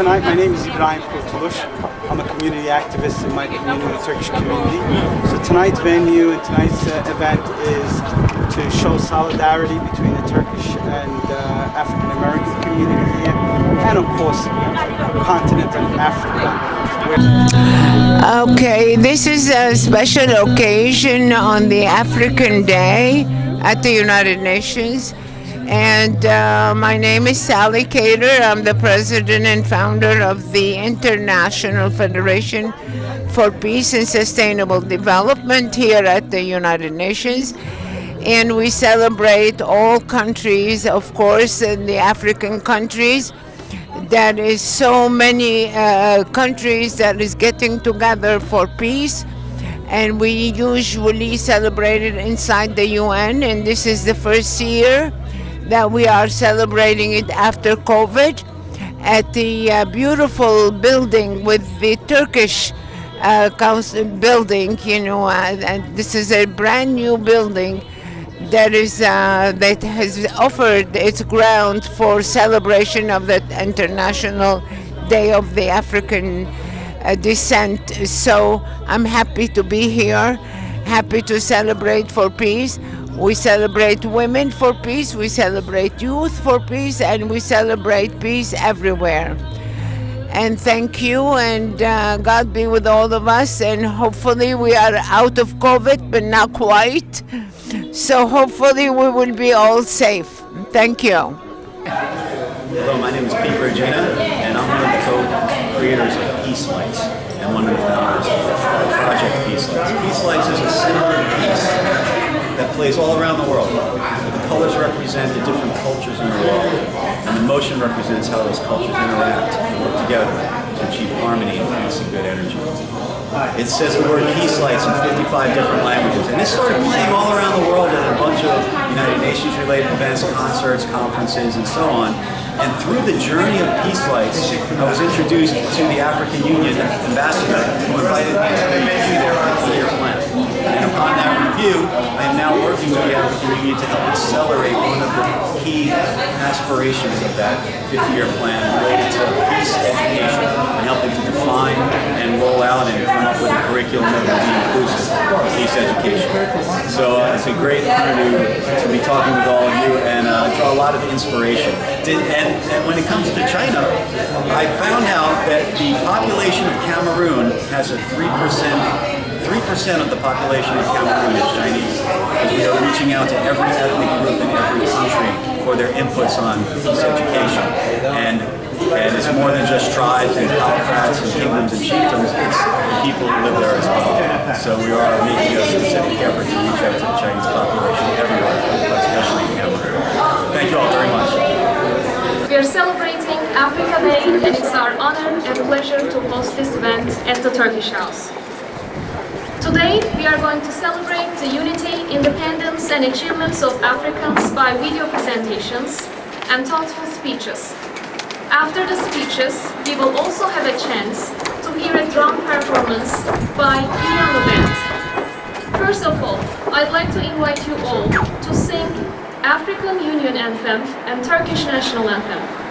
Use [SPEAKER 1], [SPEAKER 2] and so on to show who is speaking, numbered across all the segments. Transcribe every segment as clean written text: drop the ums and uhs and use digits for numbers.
[SPEAKER 1] tonight. My name is Ibrahim Kurtuluş. I'm a community activist in my community, the Turkish community. So tonight's venue and tonight's event is to show solidarity between the Turkish and African American community here, and of course, continental Africa.
[SPEAKER 2] Okay, this is a special occasion on the African Day at the United Nations. And my name is Sally Cater. I'm the president and founder of the International Federation for Peace and Sustainable Development here at the United Nations. And we celebrate all countries, of course, in the African countries. There is so many countries that is getting together for peace. And we usually celebrate it inside the UN. And this is the first year that we are celebrating it after COVID at the beautiful building with the Turkish council building, and this is a brand new building that has offered its ground for celebration of the International Day of the African Descent. So I'm happy to be here, happy to celebrate for peace. We celebrate women for peace, we celebrate youth for peace, and we celebrate peace everywhere. And thank you, and God be with all of us, and hopefully we are out of COVID, but not quite. So hopefully we will be all safe. Thank you.
[SPEAKER 3] Hello, my name is Pete Regina, and I'm one of the co-creators of Peace Lights and one of the founders of Project Peace Lights. Peace Lights is a symbol of peace that plays all around the world. The colors represent the different cultures in the world, and the motion represents how those cultures interact and work together to achieve harmony and peace and good energy. It says the word peace lights in 55 different languages, and it started playing all around the world at a bunch of United Nations related events, concerts, conferences, and so on. And through the journey of Peace Lights, I was introduced to the African Union ambassador who invited me to review their 50-year plan. And upon that review, I am now working with the African Union to help accelerate one of the key aspirations of that 50-year plan related to peace education and helping to define and roll out and come up with a curriculum that will be inclusive for peace education. So it's a great honor to be talking with all of you and draw a lot of inspiration. And when it comes to China, I found out that the population of Cameroon has a 3% of the population of Cameroon is Chinese. Because we are reaching out to every ethnic group in every country for their inputs on peace education. And it's more than just tribes and califats and kingdoms and chiefdoms, it's the people who live there as well. So we are making a specific effort to reach out to the Chinese population everywhere, but especially in Cameroon. Thank you all very much.
[SPEAKER 4] We are celebrating Africa Day, and it's our honor and pleasure to host this event at the Turkish House. Today, we are going to celebrate the unity, independence, and achievements of Africans by video presentations and thoughtful speeches. After the speeches, we will also have a chance to hear a drum performance by Gala band. First of all, I'd like to invite you all to sing African Union Anthem and Turkish National Anthem.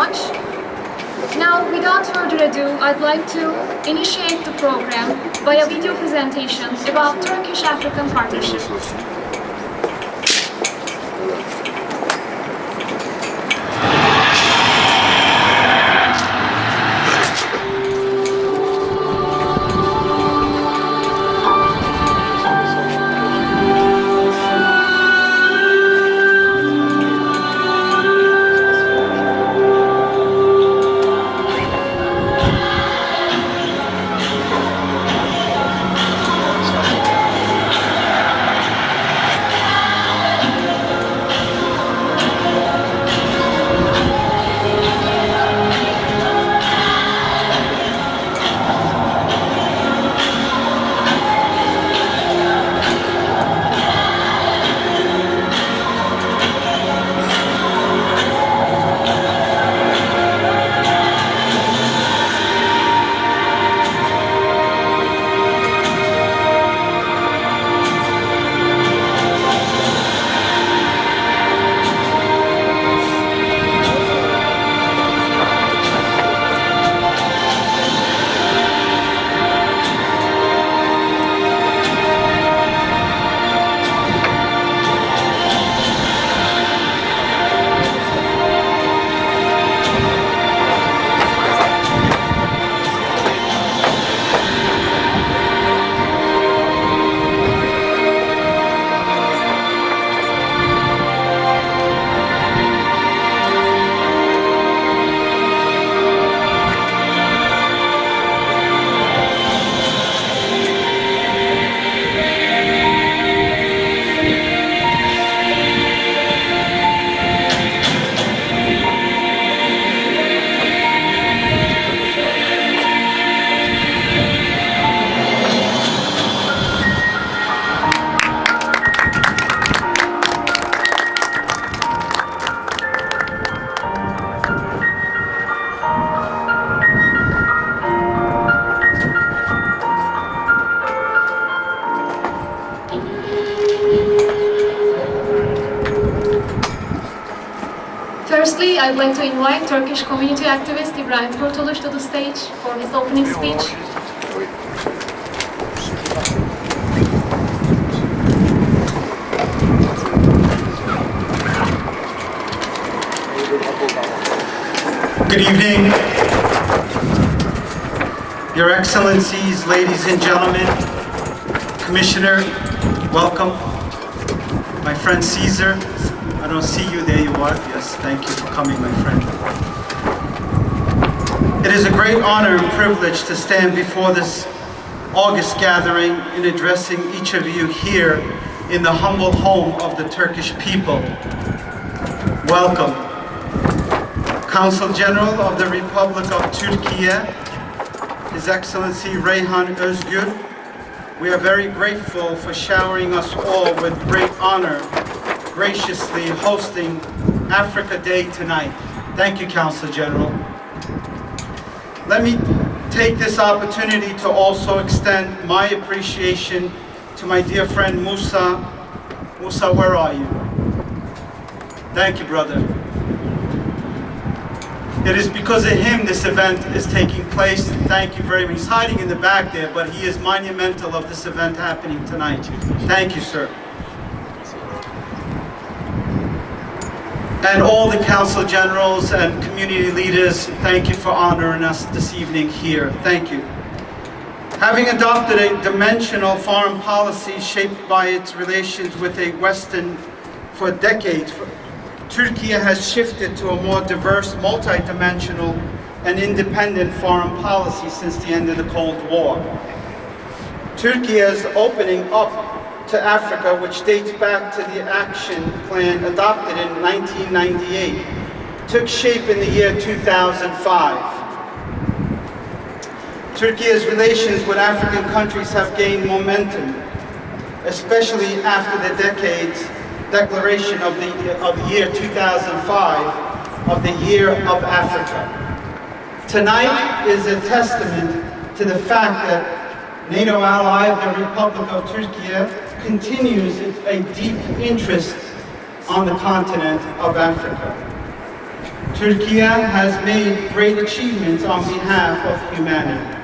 [SPEAKER 4] much. Now, without further ado, I'd like to initiate the program by a video presentation about Turkish-African partnership. Firstly, I'd like to invite Turkish community activist İbrahim Kurtuluş to the stage for his opening speech.
[SPEAKER 1] Good evening, Your Excellencies, ladies and gentlemen, Commissioner, welcome. My friend Caesar, I don't see you, there you are. Yes, thank you for coming, my friend. It is a great honor and privilege to stand before this August gathering in addressing each of you here in the humble home of the Turkish people. Welcome. Consul General of the Republic of Turkey, His Excellency Reyhan Özgür, we are very grateful for showering us all with great honor, graciously hosting Africa Day tonight. Thank you, Consul General. Let me take this opportunity to also extend my appreciation to my dear friend Musa. Musa, where are you? Thank you, brother. It is because of him this event is taking place. Thank you very much. He's hiding in the back there, but he is monumental of this event happening tonight. Thank you, sir. And all the council generals and community leaders, thank you for honoring us this evening here. Thank you. Having adopted a dimensional foreign policy shaped by its relations with a Western for decades, Turkey has shifted to a more diverse, multi-dimensional and independent foreign policy since the end of the Cold War. Turkey is opening up to Africa, which dates back to the action plan adopted in 1998, took shape in the year 2005. Turkey's relations with African countries have gained momentum, especially after the declaration of the year 2005 of the Year of Africa. Tonight is a testament to the fact that NATO ally of the Republic of Turkey continues a deep interest on the continent of Africa. Turkey has made great achievements on behalf of humanity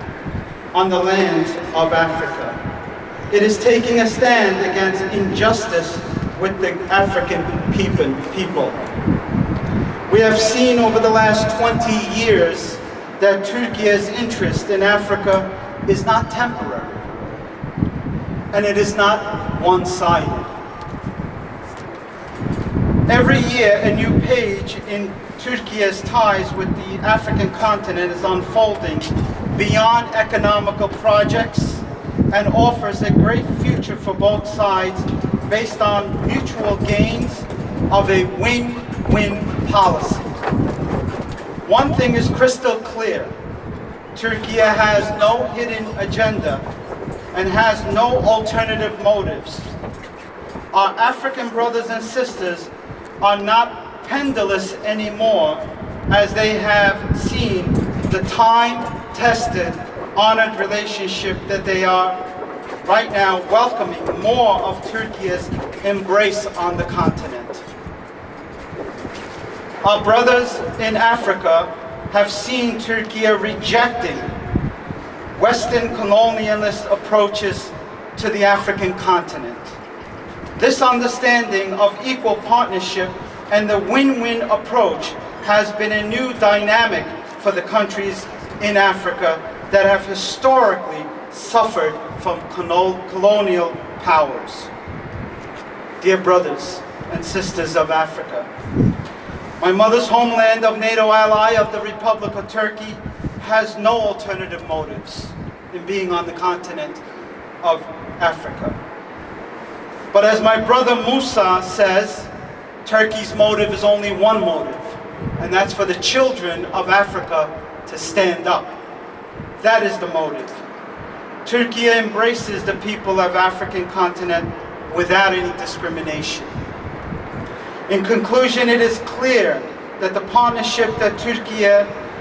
[SPEAKER 1] on the lands of Africa. It is taking a stand against injustice with the African people. We have seen over the last 20 years that Turkey's interest in Africa is not temporary, and it is not one-sided. Every year, a new page in Turkey's ties with the African continent is unfolding beyond economical projects and offers a great future for both sides based on mutual gains of a win-win policy. One thing is crystal clear. Turkey has no hidden agenda and has no alternative motives. Our African brothers and sisters are not pendulous anymore, as they have seen the time-tested, honored relationship that they are right now welcoming more of Turkey's embrace on the continent. Our brothers in Africa have seen Turkey rejecting Western colonialist approaches to the African continent. This understanding of equal partnership and the win-win approach has been a new dynamic for the countries in Africa that have historically suffered from colonial powers. Dear brothers and sisters of Africa, my mother's homeland of NATO ally of the Republic of Turkey has no alternative motives in being on the continent of Africa. But as my brother Musa says, Turkey's motive is only one motive, and that's for the children of Africa to stand up. That is the motive. Turkey embraces the people of African continent without any discrimination. In conclusion, it is clear that the partnership that Turkey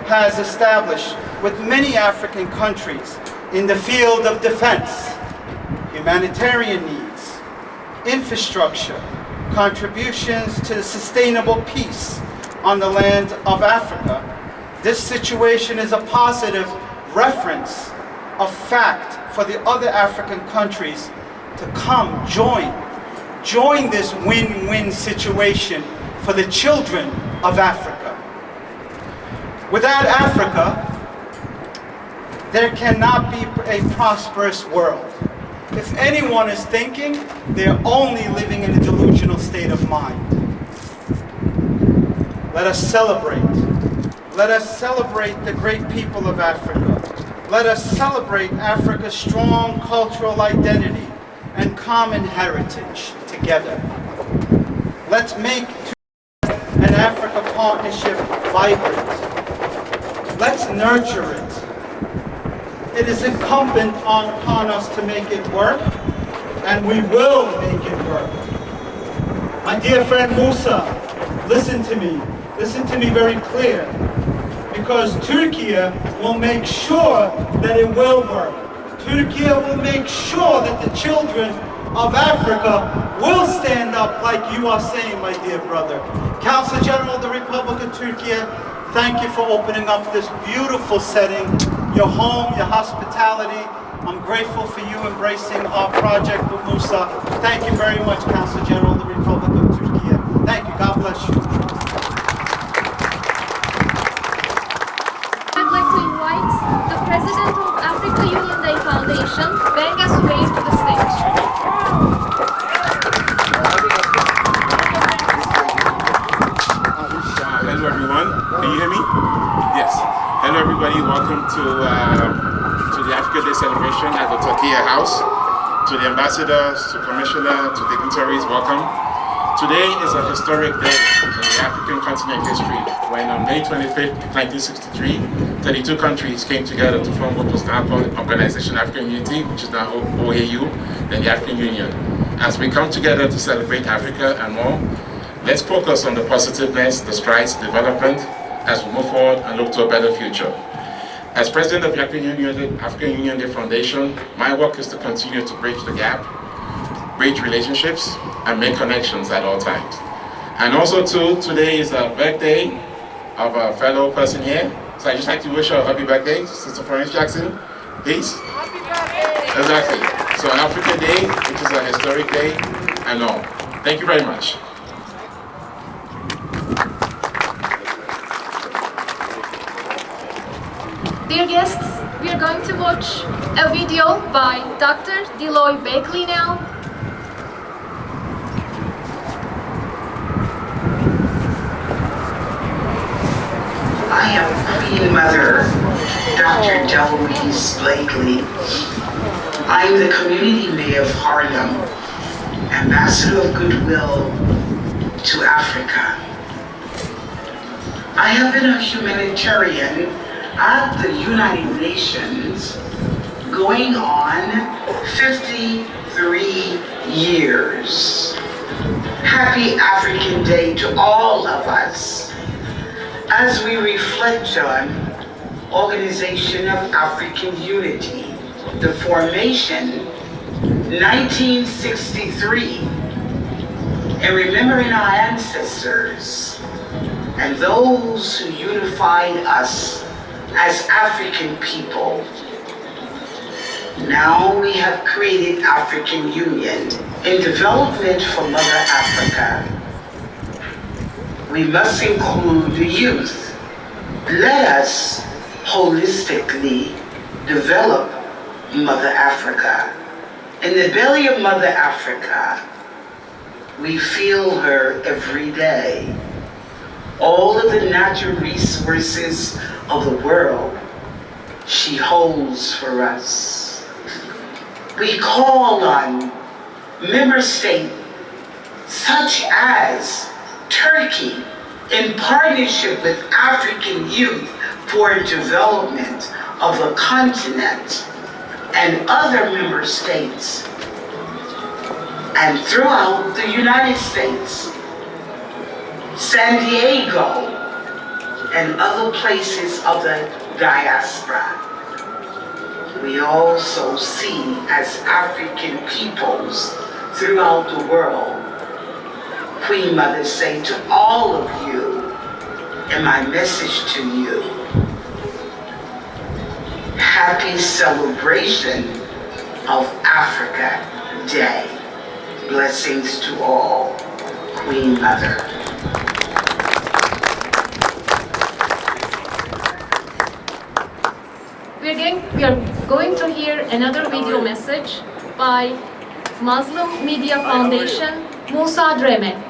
[SPEAKER 1] has established with many African countries in the field of defense, humanitarian needs, infrastructure, contributions to sustainable peace on the land of Africa. This situation is a positive reference, a fact for the other African countries to come join this win-win situation for the children of Africa. Without Africa, there cannot be a prosperous world. If anyone is thinking, they're only living in a delusional state of mind. Let us celebrate. Let us celebrate the great people of Africa. Let us celebrate Africa's strong cultural identity and common heritage together. Let's make an Africa partnership vibrant. Let's nurture it. It is incumbent upon us to make it work, and we will make it work. My dear friend Musa, listen to me. Listen to me very clear. Because Turkey will make sure that it will work. Turkey will make sure that the children of Africa will stand up like you are saying, my dear brother. Council General of the Republic of Turkey, thank you for opening up this beautiful setting, your home, your hospitality. I'm grateful for you embracing our project with Musa. Thank you very much, Council General of the Republic of Turkey. Thank you. God bless you.
[SPEAKER 4] I'd like to invite the President of Africa Union Day Foundation, Benga Sway, to the stage.
[SPEAKER 5] Hello everyone, can you hear me? Yes. Hello everybody, welcome to the Africa Day celebration at the Turkey House. To the ambassadors, to commissioner, to dignitaries, welcome. Today is a historic day in the African continent history when on May 25th, 1963, 32 countries came together to form what was now called Organization African Unity, which is now OAU, then the African Union. As we come together to celebrate Africa and more, let's focus on the positiveness, the strides, development, as we move forward and look to a better future. As President of the African Union Day Foundation, my work is to continue to bridge the gap, bridge relationships, and make connections at all times. And also too, today is a birthday of a fellow person here. So I'd just like to wish her a happy birthday, Sister Florence Jackson. Peace. Happy birthday! Exactly. So Africa Day, which is a historic day, and all. Thank you very much.
[SPEAKER 4] Dear guests, we are going to watch a video by Dr. Deloy Bakley now.
[SPEAKER 6] I am Queen Mother, Dr. Deloise Blakely. I am the Community Mayor of Harlem, Ambassador of Goodwill to Africa. I have been a humanitarian at the United Nations going on 53 years. Happy African Day to all of us as we reflect on Organization of African Unity, the formation 1963, and remembering our ancestors and those who unified us as African people. Now we have created African Union in development for Mother Africa. We must include the youth. Let us holistically develop Mother Africa. In the belly of Mother Africa, we feel her every day. All of the natural resources of the world she holds for us. We call on member states such as Turkey in partnership with African youth for development of the continent and other member states and throughout the United States, San Diego, and other places of the diaspora. We also see as African peoples throughout the world, Queen Mother say to all of you, and my message to you, happy celebration of Africa Day. Blessings to all, Queen Mother.
[SPEAKER 4] We are going to hear another video message by Muslim Media Foundation, Musa Dreme.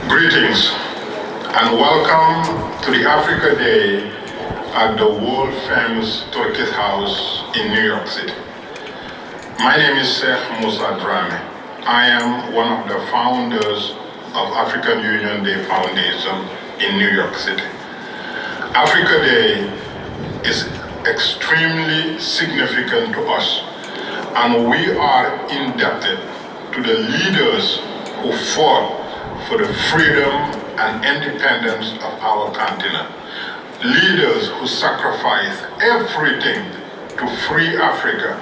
[SPEAKER 7] Greetings and welcome to the Africa Day at the world famous Turkish House in New York City. My name is Sheikh Musa Drame. I am one of the founders of African Union Day Foundation in New York City. Africa Day is extremely significant to us, and we are indebted to the leaders who fought for the freedom and independence of our continent. Leaders who sacrificed everything to free Africa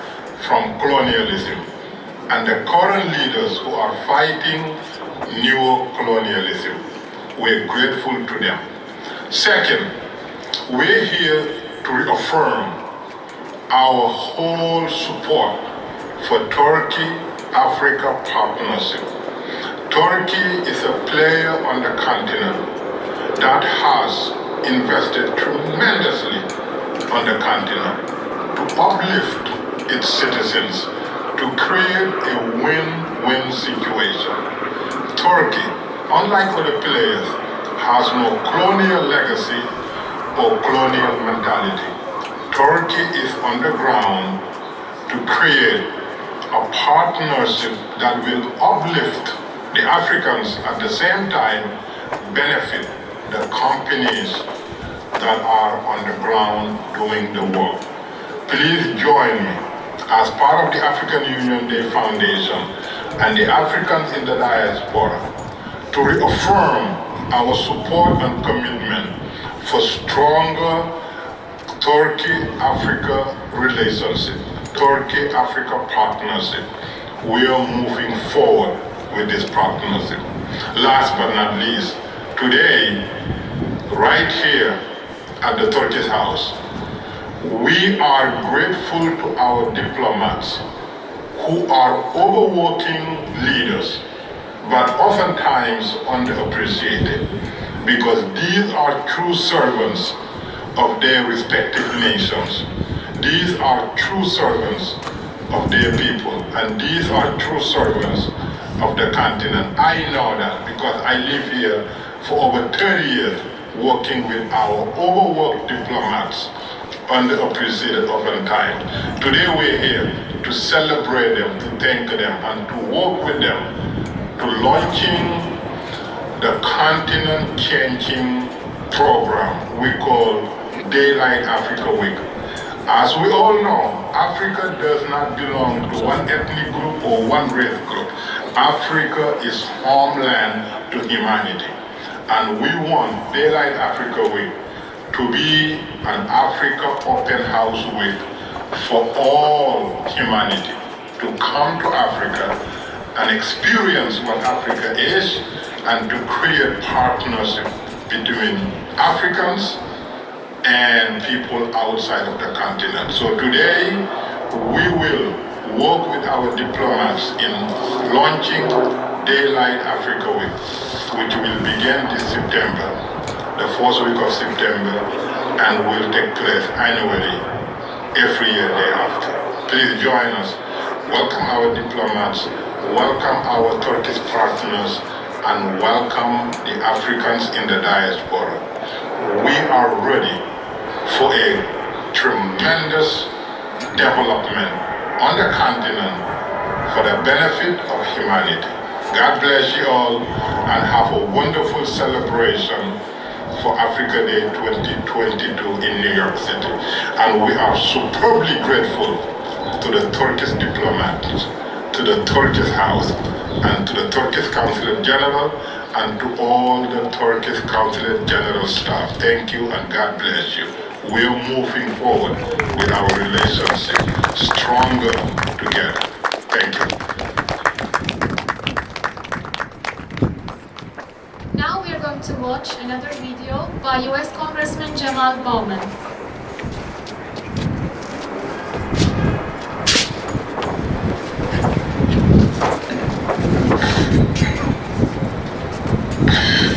[SPEAKER 7] from colonialism, and the current leaders who are fighting neo-colonialism. We're grateful to them. Second, we're here to reaffirm our whole support for Turkey-Africa partnership. Turkey is a player on the continent that has invested tremendously on the continent to uplift its citizens, to create a win-win situation. Turkey, unlike other players, has no colonial legacy or colonial mentality. Turkey is on the ground to create a partnership that will uplift the Africans at the same time benefit the companies that are on the ground doing the work. Please join me as part of the African Union Day Foundation and the Africans in the diaspora to reaffirm our support and commitment for stronger Turkey-Africa relationship, Turkey-Africa partnership. We are moving forward with this partnership. Last but not least, today, right here at the Turkish House, we are grateful to our diplomats who are overworking leaders, but oftentimes underappreciated, because these are true servants of their respective nations. These are true servants of their people, and these are true servants of the continent. I know that because I live here for over 30 years working with our overworked diplomats, underappreciated oftentimes. Today we're here to celebrate them, to thank them, and to work with them to launching the continent-changing program we call Daylight Africa Week. As we all know, Africa does not belong to one ethnic group or one race group. Africa is homeland to humanity. And we want Daylight Africa Week to be an Africa open house week for all humanity to come to Africa and experience what Africa is, and to create partnership between Africans and people outside of the continent. So today, we will work with our diplomats in launching Daylight Africa Week, which will begin this September, the first week of September, and will take place annually, every year thereafter. Please join us. Welcome our diplomats, welcome our Turkish partners, and welcome the Africans in the diaspora. We are ready for a tremendous development on the continent for the benefit of humanity. God bless you all, and have a wonderful celebration for Africa Day 2022 in New York City. And we are superbly grateful to the Turkish diplomats, to the Turkish House, and to the Turkish Consulate General, and to all the Turkish Consulate General staff. Thank you, and God bless you. We are moving forward with our relationship stronger together. Thank you.
[SPEAKER 4] Now we are going to watch another video by US Congressman Jamal Bowman.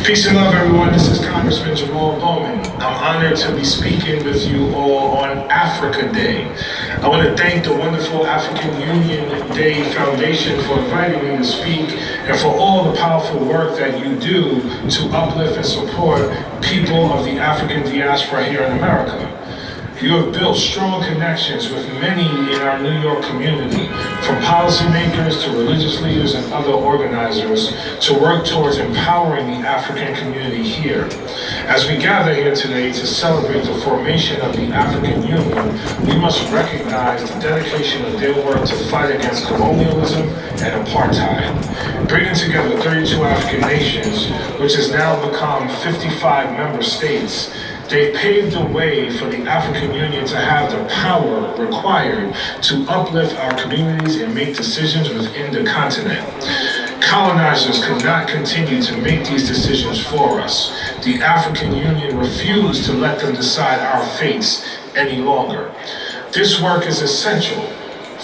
[SPEAKER 8] Peace and love, everyone. This is Congressman Jamal Bowman. I'm honored to be speaking with you all on Africa Day. I want to thank the wonderful African Union Day Foundation for inviting me to speak, and for all the powerful work that you do to uplift and support people of the African diaspora here in America. You have built strong connections with many in our New York community, from policymakers to religious leaders and other organizers, to work towards empowering the African community here. As we gather here today to celebrate the formation of the African Union, we must recognize the dedication of their work to fight against colonialism and apartheid. Bringing together 32 African nations, which has now become 55 member states, they paved the way for the African Union to have the power required to uplift our communities and make decisions within the continent. Colonizers could not continue to make these decisions for us. The African Union refused to let them decide our fates any longer. This work is essential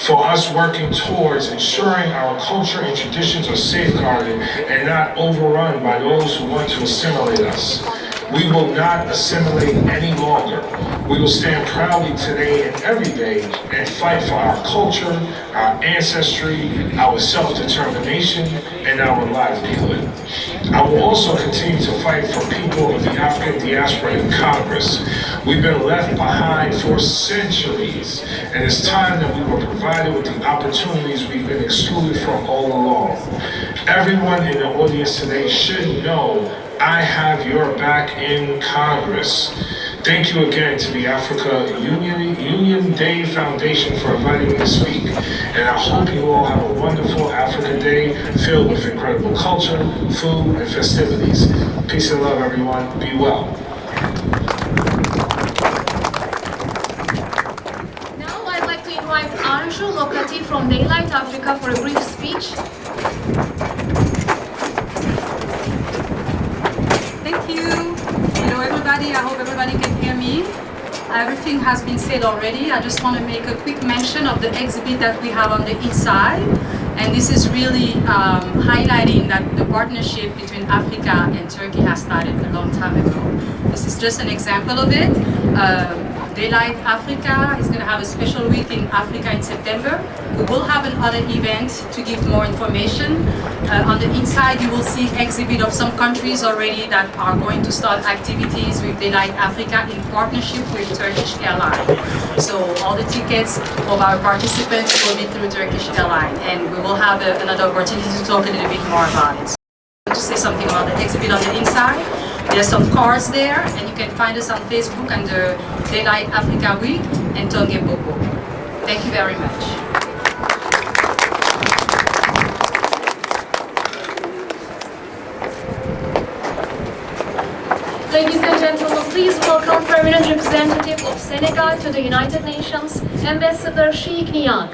[SPEAKER 8] for us working towards ensuring our culture and traditions are safeguarded and not overrun by those who want to assimilate us. We will not assimilate any longer. We will stand proudly today and every day and fight for our culture, our ancestry, our self-determination, and our livelihood. I will also continue to fight for people of the African diaspora in Congress. We've been left behind for centuries, and it's time that we were provided with the opportunities we've been excluded from all along. Everyone in the audience today should know I have your back in Congress. Thank you again to the Africa Union Day Foundation for inviting me to speak. And I hope you all have a wonderful Africa Day filled with incredible culture, food, and festivities. Peace and love, everyone. Be well.
[SPEAKER 4] Now I'd like to invite Anju Lokati from Daylight Africa for a brief speech.
[SPEAKER 9] Thank you. Hello everybody, I hope everybody can hear me. Everything has been said already. I just want to make a quick mention of the exhibit that we have on the inside. And this is really highlighting that the partnership between Africa and Turkey has started a long time ago. This is just an example of it. Daylight Africa is going to have a special week in Africa in September. We will have another event to give more information. On the inside you will see exhibit of some countries already that are going to start activities with Daylight Africa in partnership with Turkish Airlines. So all the tickets of our participants will be through Turkish Airlines, and we will have another opportunity to talk a little bit more about it. To say something about the exhibit on the inside. There's some cards there, and you can find us on Facebook under Daylight Africa Week and Tonge Bobo. Thank you very much.
[SPEAKER 4] Ladies and gentlemen, please welcome permanent representative of Senegal to the United Nations, Ambassador Sheikh Niang.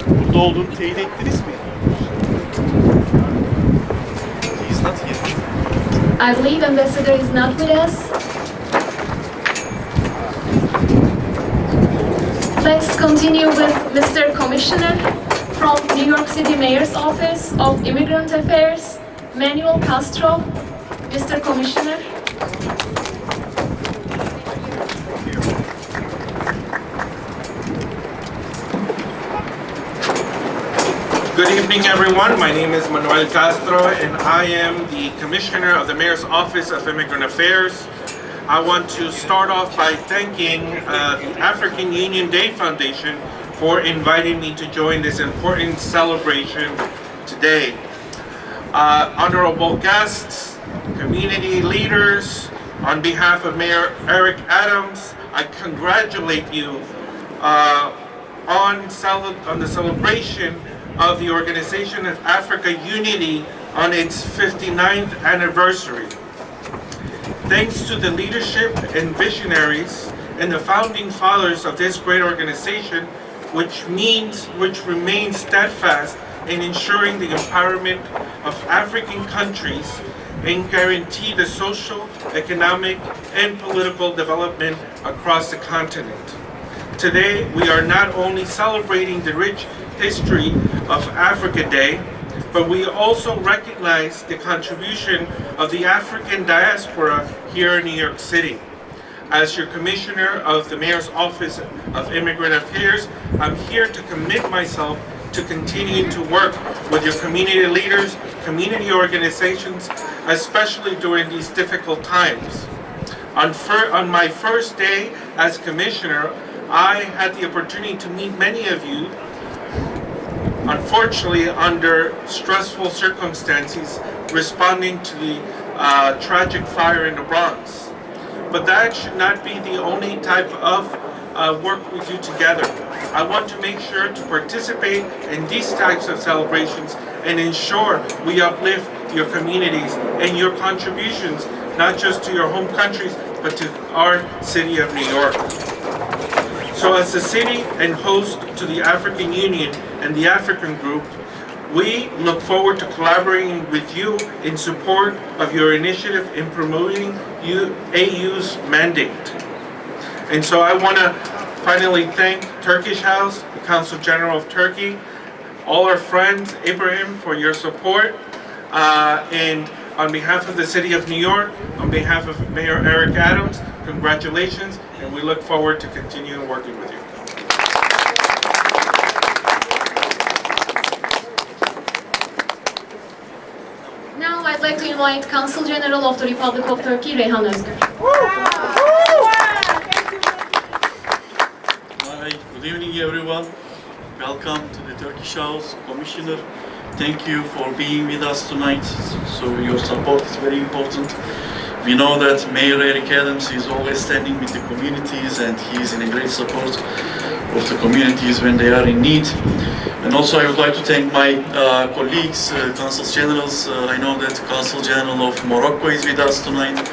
[SPEAKER 10] Burada olduğunu teyit ettiniz mi? He's not here.
[SPEAKER 4] I believe Ambassador is not with us. Let's continue with Mr. Commissioner from New York City Mayor's Office of Immigrant Affairs, Manuel Castro. Mr. Commissioner.
[SPEAKER 5] Good evening, everyone. My name is Manuel Castro, and I am the Commissioner of the Mayor's Office of Immigrant Affairs. I want to start off by thanking the African Union Day Foundation for inviting me to join this important celebration today. Honorable guests, community leaders, on behalf of Mayor Eric Adams, I congratulate you on the celebration of the Organization of Africa Unity on its 59th anniversary. Thanks to the leadership and visionaries and the founding fathers of this great organization, which remains steadfast in ensuring the empowerment of African countries and guarantee the social, economic, and political development across the continent. Today, we are not only celebrating the rich history of Africa Day, but we also recognize the contribution of the African diaspora here in New York City. As your Commissioner of the Mayor's Office of Immigrant Affairs, I'm here to commit myself to continuing to work with your community leaders, community organizations, especially during these difficult times. On my first day as Commissioner, I had the opportunity to meet many of you, unfortunately under stressful circumstances, responding to the tragic fire in the Bronx. But that should not be the only type of work we do together. I want to make sure to participate in these types of celebrations and ensure we uplift your communities and your contributions, not just to your home countries, but to our city of New York. So as the city and host to the African Union and the African Group, we look forward to collaborating with you in support of your initiative in promoting AU's mandate. And so I want to finally thank Turkish House, the Council General of Turkey, all our friends, Ibrahim, for your support, and on behalf of the City of New York, on behalf of Mayor Eric Adams, congratulations, and we look forward to continuing working with you.
[SPEAKER 4] Now I'd like to invite Consul General of the Republic of Turkey, Reyhan Özgür.
[SPEAKER 10] Hi, good evening everyone. Welcome to the Turkish House. Commissioner, thank you for being with us tonight. So your support is very important. We know that Mayor Eric Adams is always standing with the communities, and he is in a great support of the communities when they are in need. And also I would like to thank my colleagues, Consul Generals. I know that Consul General of Morocco is with us tonight.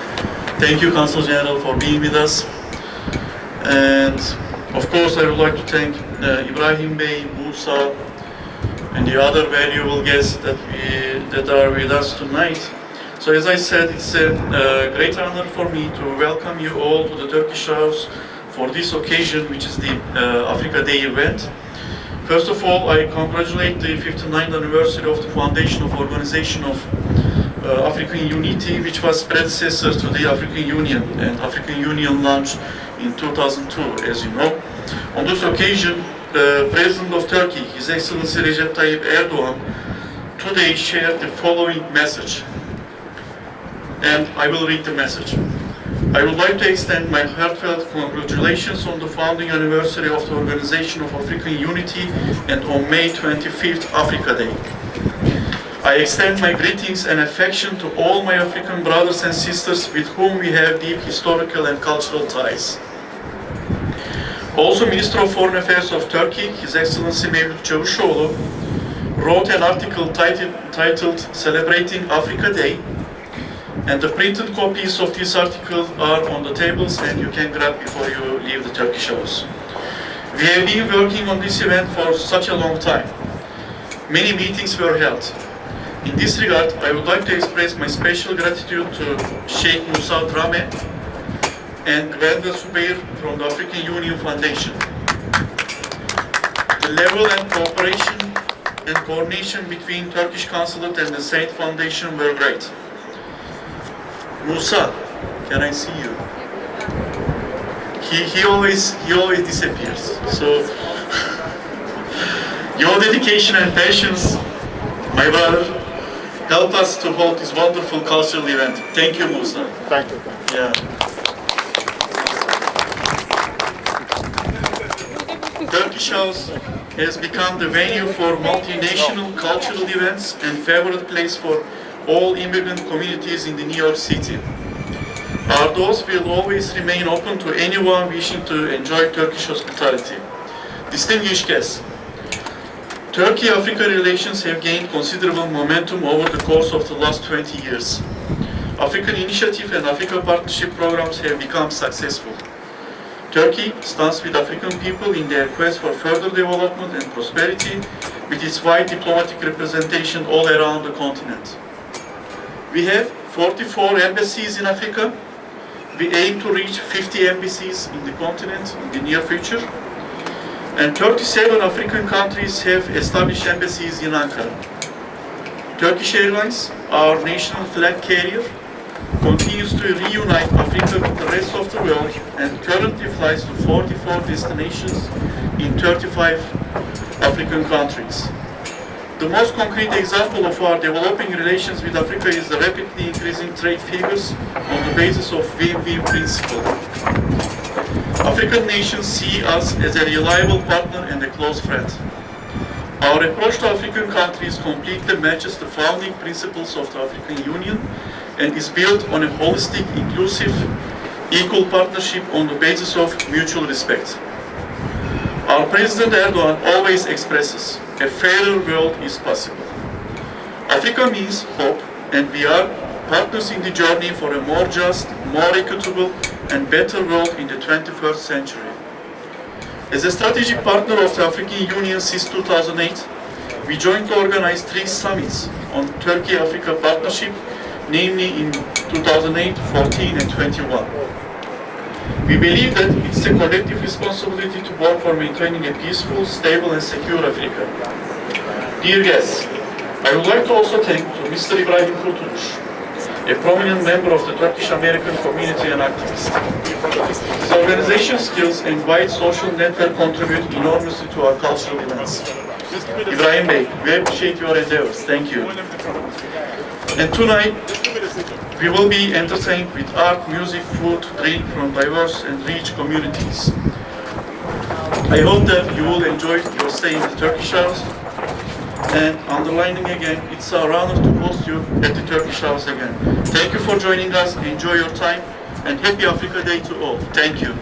[SPEAKER 10] Thank you, Consul General, for being with us. And of course I would like to thank Ibrahim Bey, Musa, and the other valuable guests that are with us tonight. So as I said, it's a great honor for me to welcome you all to the Turkish House for this occasion, which is the Africa Day event. First of all, I congratulate the 59th anniversary of the foundation of Organization of African Unity, which was predecessor to the African Union, and African Union launched in 2002, as you know. On this occasion, the President of Turkey, His Excellency Recep Tayyip Erdogan, today shared the following message. And I will read the message. I would like to extend my heartfelt congratulations on the founding anniversary of the Organization of African Unity and on May 25th, Africa Day. I extend my greetings and affection to all my African brothers and sisters with whom we have deep historical and cultural ties. Also, Minister of Foreign Affairs of Turkey, His Excellency Mevlut Çavuşoğlu, wrote an article titled Celebrating Africa Day, and the printed copies of this article are on the tables and you can grab before you leave the Turkish House. We have been working on this event for such a long time. Many meetings were held. In this regard, I would like to express my special gratitude to Sheikh Musa Drame and Gwenda Subeir from the African Union Foundation. The level and cooperation and coordination between Turkish Consulate and the Saint Foundation were great. Musa, can I see you? He always disappears. So your dedication and patience, my brother, help us to hold this wonderful cultural event. Thank you, Musa.
[SPEAKER 5] Thank you.
[SPEAKER 10] Yeah. Turkish House has become the venue for multinational cultural events and favorite place for all immigrant communities in the New York City. Our doors will always remain open to anyone wishing to enjoy Turkish hospitality. Distinguished guests, Turkey-Africa relations have gained considerable momentum over the course of the last 20 years. African Initiative and Africa Partnership programs have become successful. Turkey stands with African people in their quest for further development and prosperity with its wide diplomatic representation all around the continent. We have 44 embassies in Africa. We aim to reach 50 embassies in the continent in the near future. And 37 African countries have established embassies in Ankara. Turkish Airlines, our national flag carrier, continues to reunite Africa with the rest of the world and currently flies to 44 destinations in 35 African countries. The most concrete example of our developing relations with Africa is the rapidly increasing trade figures on the basis of win-win principle. African nations see us as a reliable partner and a close friend. Our approach to African countries completely matches the founding principles of the African Union and is built on a holistic, inclusive, equal partnership on the basis of mutual respect. Our President Erdogan always expresses, a fairer world is possible. Africa means hope, and we are partners in the journey for a more just, more equitable, and better world in the 21st century. As a strategic partner of the African Union since 2008, we jointly organized 3 summits on Turkey-Africa partnership, namely in 2008, 14, and 21. We believe that it's a collective responsibility to work for maintaining a peaceful, stable, and secure Africa. Dear guests, I would like to also thank Mr. Ibrahim Kurtuluş, a prominent member of the Turkish-American community and activist. His organization skills and wide social network contribute enormously to our cultural events. Ibrahim Bey, we appreciate your endeavors. Thank you. And tonight, we will be entertained with art, music, food, drink from diverse and rich communities. I hope that you will enjoy your stay in the Turkish House. And underlining again, it's our honor to host you at the Turkish House again. Thank you for joining us. Enjoy your time and happy Africa Day to all. Thank you.